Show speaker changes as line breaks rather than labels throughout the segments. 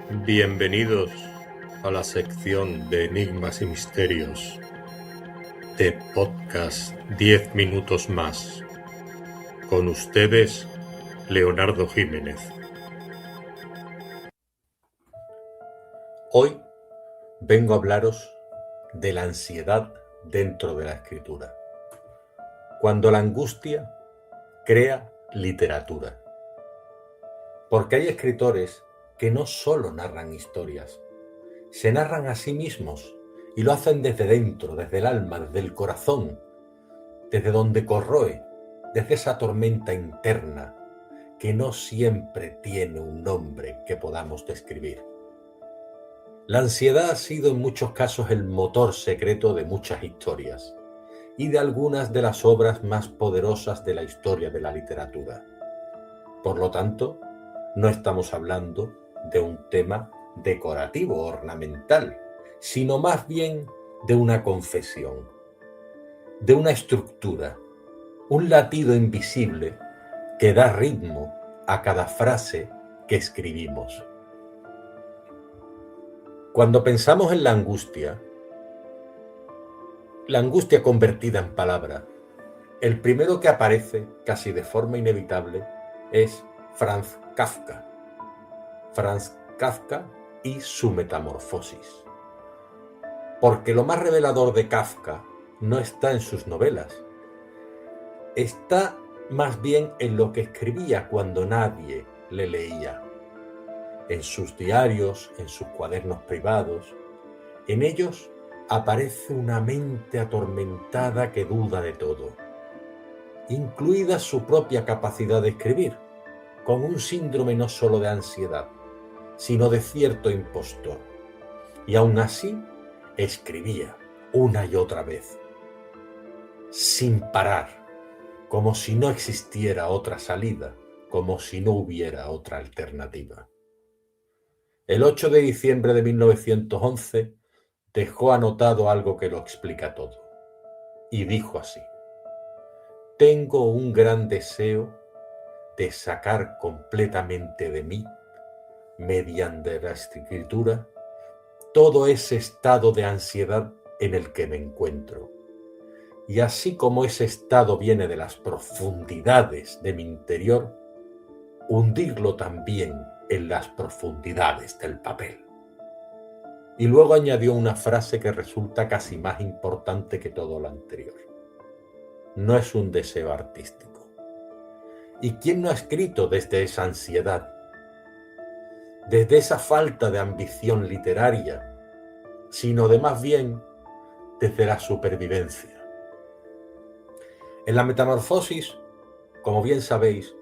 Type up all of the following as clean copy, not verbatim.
Bienvenidos a la sección de Enigmas y Misterios de Podcast 10 Minutos Más. Con ustedes, Leonardo Jiménez. Hoy vengo a hablaros de la ansiedad dentro de la escritura. Cuando la angustia crea literatura. Porque hay escritores que no solo narran historias, se narran a sí mismos y lo hacen desde dentro, desde el alma, desde el corazón, desde donde corroe, desde esa tormenta interna que no siempre tiene un nombre que podamos describir. La ansiedad ha sido en muchos casos el motor secreto de muchas historias y de algunas de las obras más poderosas de la historia de la literatura. Por lo tanto, no estamos hablando de un tema decorativo, ornamental, sino más bien de una confesión, de una estructura, un latido invisible que da ritmo a cada frase que escribimos. Cuando pensamos en la angustia convertida en palabra, el primero que aparece, casi de forma inevitable, es Franz Kafka. Franz Kafka y su metamorfosis. Porque lo más revelador de Kafka no está en sus novelas, está más bien en lo que escribía cuando nadie le leía. En sus diarios, en sus cuadernos privados, en ellos aparece una mente atormentada que duda de todo, incluida su propia capacidad de escribir, con un síndrome no solo de ansiedad, sino de cierto impostor. Y aún así, escribía una y otra vez, sin parar, como si no existiera otra salida, como si no hubiera otra alternativa. El 8 de diciembre de 1911 dejó anotado algo que lo explica todo. Y dijo así: tengo un gran deseo de sacar completamente de mí, mediante la escritura, todo ese estado de ansiedad en el que me encuentro. Y así como ese estado viene de las profundidades de mi interior, hundirlo también en las profundidades del papel. Y luego añadió una frase que resulta casi más importante que todo lo anterior. No es un deseo artístico. ¿Y quién no ha escrito desde esa ansiedad? Desde esa falta de ambición literaria, sino de más bien desde la supervivencia. En la metamorfosis, como bien sabéis,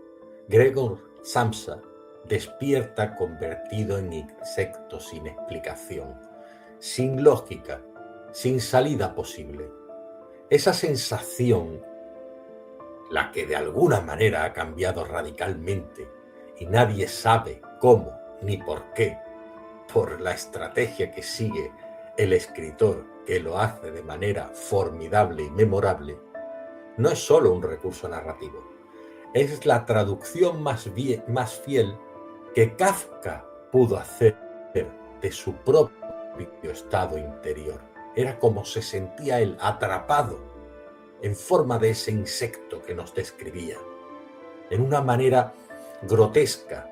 Gregor Samsa despierta convertido en insecto sin explicación, sin lógica, sin salida posible. Esa sensación, la que de alguna manera ha cambiado radicalmente y nadie sabe cómo ni por qué, por la estrategia que sigue el escritor, que lo hace de manera formidable y memorable, no es solo un recurso narrativo, es la traducción más fiel que Kafka pudo hacer de su propio estado interior. Era como se sentía él atrapado en forma de ese insecto que nos describía, en una manera grotesca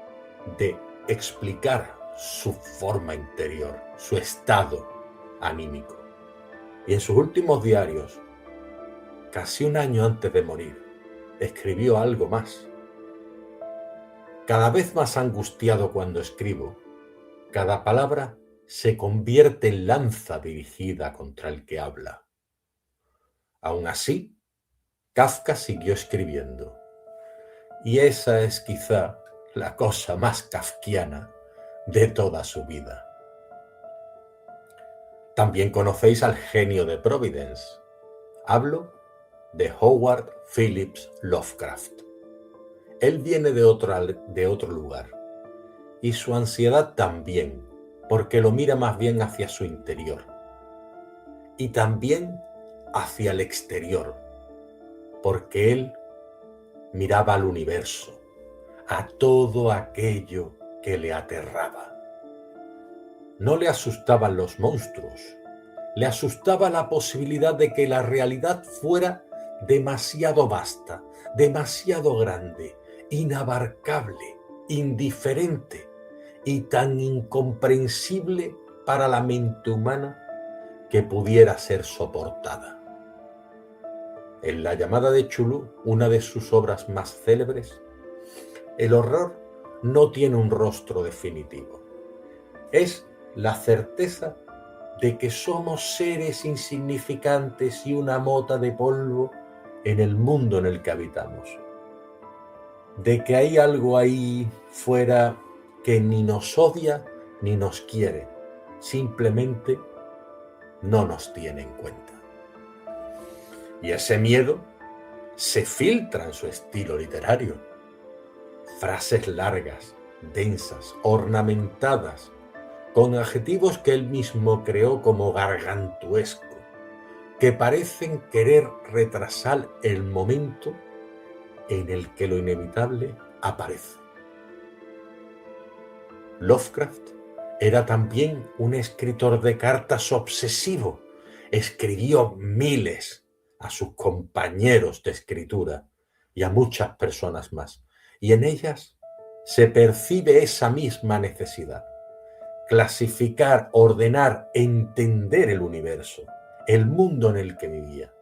de explicar su forma interior, su estado anímico. Y en sus últimos diarios, casi un año antes de morir, escribió algo más. Cada vez más angustiado cuando escribo, cada palabra se convierte en lanza dirigida contra el que habla. Aún así, Kafka siguió escribiendo. Y esa es quizá la cosa más kafkiana de toda su vida. También conocéis al genio de Providence. Hablo de Howard Phillips Lovecraft. Él viene de otro lugar, y su ansiedad también, porque lo mira más bien hacia su interior, y también hacia el exterior, porque él miraba al universo, a todo aquello que le aterraba. no le asustaban los monstruos, le asustaba la posibilidad de que la realidad fuera demasiado vasta, demasiado grande, inabarcable, indiferente y tan incomprensible para la mente humana que pudiera ser soportada. En La llamada de Chulú, una de sus obras más célebres, el horror no tiene un rostro definitivo. Es la certeza de que somos seres insignificantes y una mota de polvo en el mundo en el que habitamos. De que hay algo ahí fuera que ni nos odia ni nos quiere, simplemente no nos tiene en cuenta. Y ese miedo se filtra en su estilo literario. Frases largas, densas, ornamentadas, con adjetivos que él mismo creó como gargantuesco, que parecen querer retrasar el momento en el que lo inevitable aparece. Lovecraft era también un escritor de cartas obsesivo. Escribió miles a sus compañeros de escritura y a muchas personas más. Y en ellas se percibe esa misma necesidad. Clasificar, ordenar, entender el universo, el mundo en el que vivía.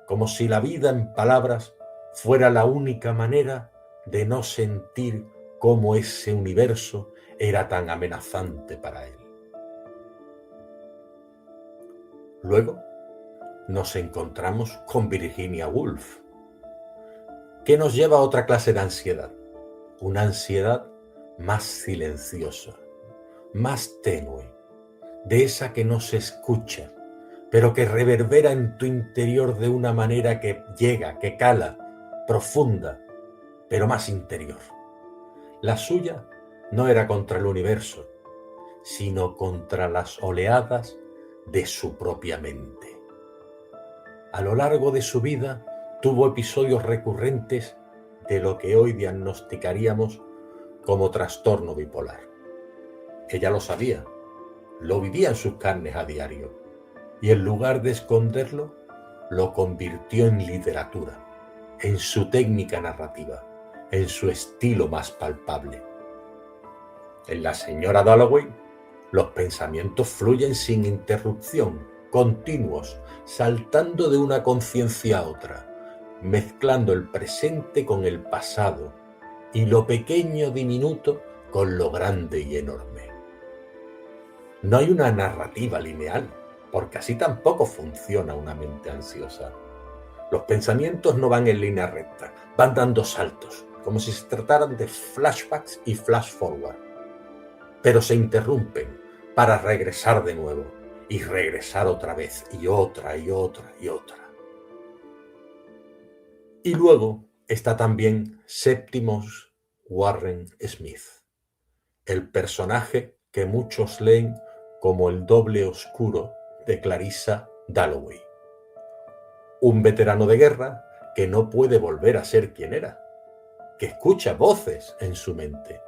Como si la vida en palabras fuera la única manera de no sentir cómo ese universo era tan amenazante para él. Luego nos encontramos con Virginia Woolf, que nos lleva a otra clase de ansiedad, una ansiedad más silenciosa, más tenue, de esa que no se escucha, pero que reverbera en tu interior de una manera que llega, que cala, profunda, pero más interior. La suya no era contra el universo, sino contra las oleadas de su propia mente. A lo largo de su vida tuvo episodios recurrentes de lo que hoy diagnosticaríamos como trastorno bipolar. Ella lo sabía, lo vivía en sus carnes a diario, y en lugar de esconderlo, lo convirtió en literatura, en su técnica narrativa, en su estilo más palpable. En La señora Dalloway, los pensamientos fluyen sin interrupción, continuos, saltando de una conciencia a otra, mezclando el presente con el pasado y lo pequeño diminuto con lo grande y enorme. No hay una narrativa lineal, porque así tampoco funciona una mente ansiosa. Los pensamientos no van en línea recta, van dando saltos, como si se trataran de flashbacks y flash forward. Pero se interrumpen para regresar de nuevo, y regresar otra vez, y otra, y otra, y otra. Y luego está también Septimus Warren Smith, el personaje que muchos leen como el doble oscuro de Clarissa Dalloway. Un veterano de guerra que no puede volver a ser quien era, que escucha voces en su mente,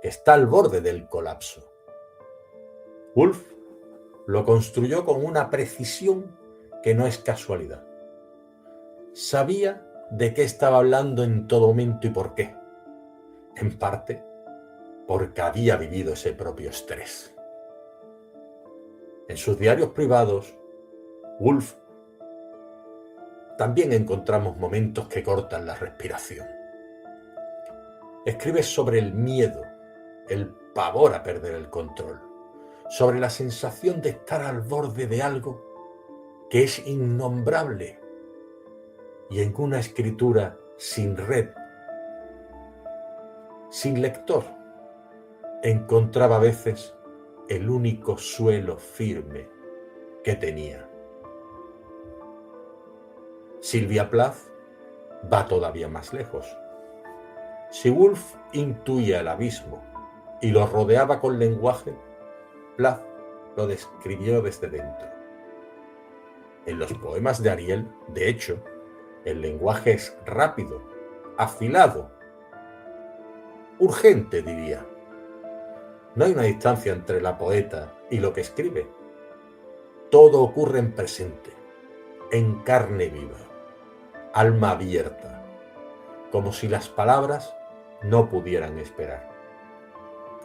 que está al borde del colapso. Woolf lo construyó con una precisión que no es casualidad. Sabía de qué estaba hablando en todo momento y por qué. En parte, porque había vivido ese propio estrés. En sus diarios privados, Woolf también encontramos momentos que cortan la respiración. Escribe sobre el miedo, el pavor a perder el control, sobre la sensación de estar al borde de algo que es innombrable, y en una escritura sin red, sin lector, encontraba a veces el único suelo firme que tenía. Sylvia Plath va todavía más lejos. Si Woolf intuía el abismo y lo rodeaba con lenguaje, Plath lo describió desde dentro. En los poemas de Ariel, de hecho, el lenguaje es rápido, afilado, urgente, diría. No hay una distancia entre la poeta y lo que escribe. Todo ocurre en presente, en carne viva, alma abierta, como si las palabras no pudieran esperar.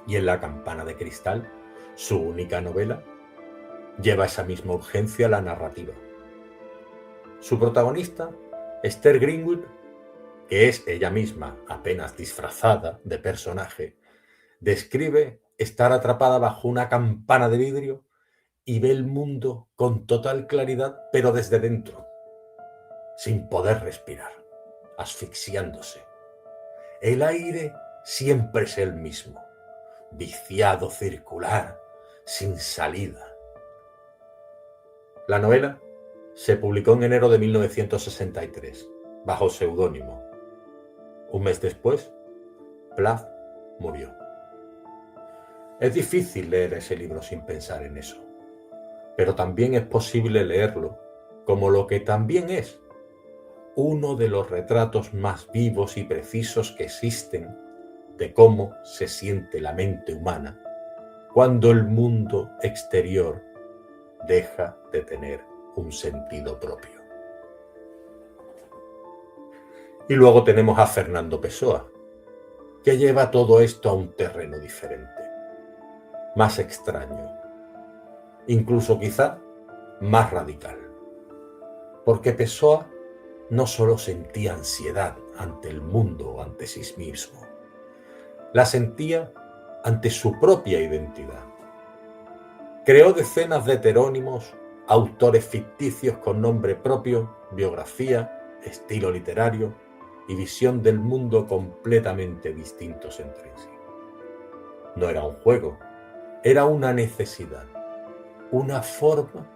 Y en La campana de cristal, su única novela, lleva esa misma urgencia a la narrativa. Su protagonista, Esther Greenwood, que es ella misma apenas disfrazada de personaje, describe estar atrapada bajo una campana de vidrio y ve el mundo con total claridad, pero desde dentro, sin poder respirar, asfixiándose. El aire siempre es el mismo, viciado, circular, sin salida. La novela se publicó en enero de 1963, bajo seudónimo. Un mes después, Plath murió. Es difícil leer ese libro sin pensar en eso, pero también es posible leerlo como lo que también es, uno de los retratos más vivos y precisos que existen de cómo se siente la mente humana cuando el mundo exterior deja de tener un sentido propio. Y luego tenemos a Fernando Pessoa, que lleva todo esto a un terreno diferente, más extraño, incluso quizá más radical. Porque Pessoa no solo sentía ansiedad ante el mundo o ante sí mismo, la sentía ante su propia identidad. Creó decenas de heterónimos, autores ficticios con nombre propio, biografía, estilo literario y visión del mundo completamente distintos entre sí. No era un juego, era una necesidad, una forma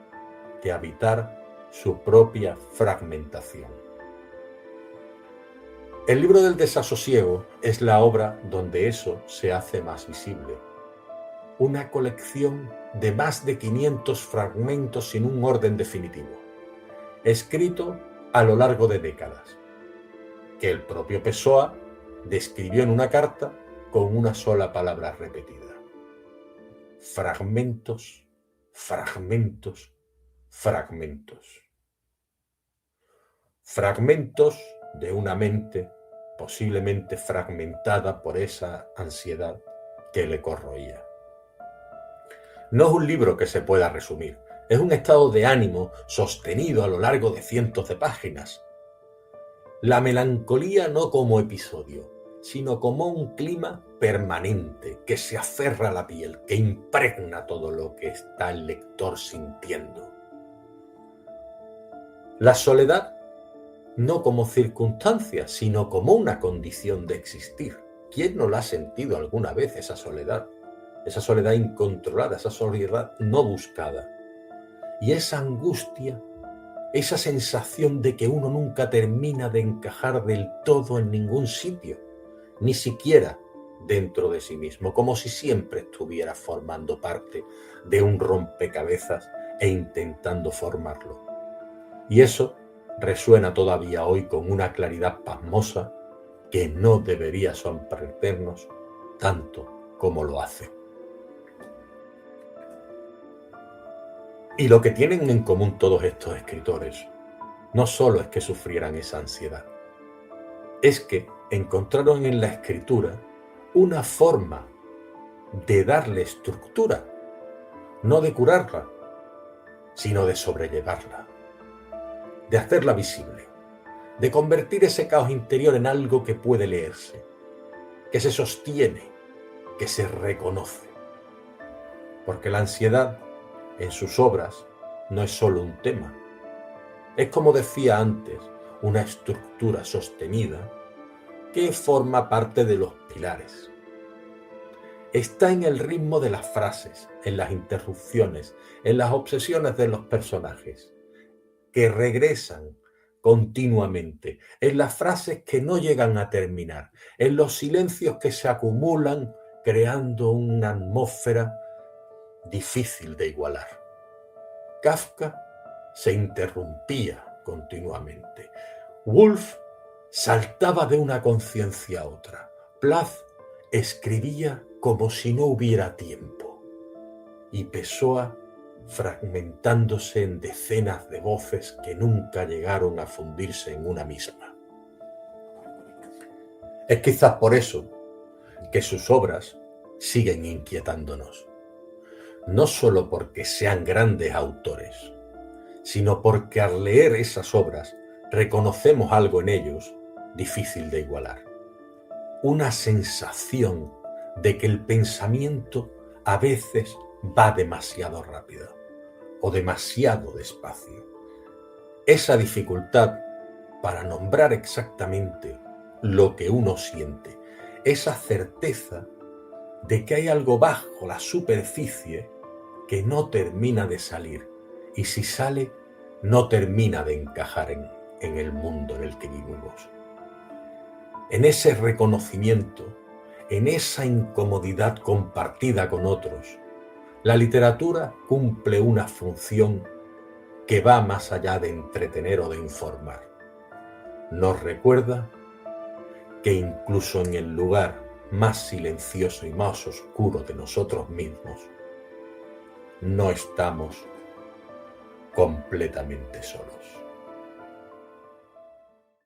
de habitar su propia fragmentación. El libro del desasosiego es la obra donde eso se hace más visible. Una colección de más de 500 fragmentos sin un orden definitivo, escrito a lo largo de décadas, que el propio Pessoa describió en una carta con una sola palabra repetida. Fragmentos, fragmentos, fragmentos. Fragmentos de una mente posiblemente fragmentada por esa ansiedad que le corroía. No es un libro que se pueda resumir, es un estado de ánimo sostenido a lo largo de cientos de páginas. La melancolía no como episodio, sino como un clima permanente que se aferra a la piel, que impregna todo lo que está el lector sintiendo. La soledad no como circunstancia, sino como una condición de existir. ¿Quién no la ha sentido alguna vez esa soledad? Esa soledad incontrolada, esa soledad no buscada. Y esa angustia, esa sensación de que uno nunca termina de encajar del todo en ningún sitio, ni siquiera dentro de sí mismo, como si siempre estuviera formando parte de un rompecabezas e intentando formarlo. Y eso resuena todavía hoy con una claridad pasmosa que no debería sorprendernos tanto como lo hace. Y lo que tienen en común todos estos escritores no solo es que sufrieran esa ansiedad, es que encontraron en la escritura una forma de darle estructura, no de curarla, sino de sobrellevarla, de hacerla visible, de convertir ese caos interior en algo que puede leerse, que se sostiene, que se reconoce. Porque la ansiedad en sus obras no es solo un tema, es, como decía antes, una estructura sostenida que forma parte de los pilares. Está en el ritmo de las frases, en las interrupciones, en las obsesiones de los personajes, que regresan continuamente, en las frases que no llegan a terminar, en los silencios que se acumulan creando una atmósfera difícil de igualar. Kafka se interrumpía continuamente. Woolf saltaba de una conciencia a otra. Plath escribía como si no hubiera tiempo, y Pessoa fragmentándose en decenas de voces que nunca llegaron a fundirse en una misma. Es quizás por eso que sus obras siguen inquietándonos, no solo porque sean grandes autores, sino porque al leer esas obras reconocemos algo en ellos difícil de igualar. Una sensación de que el pensamiento a veces va demasiado rápido o demasiado despacio. Esa dificultad para nombrar exactamente lo que uno siente, esa certeza de que hay algo bajo la superficie que no termina de salir, y si sale, no termina de encajar en el mundo en el que vivimos. En ese reconocimiento, en esa incomodidad compartida con otros, la literatura cumple una función que va más allá de entretener o de informar. Nos recuerda que incluso en el lugar más silencioso y más oscuro de nosotros mismos, no estamos completamente solos.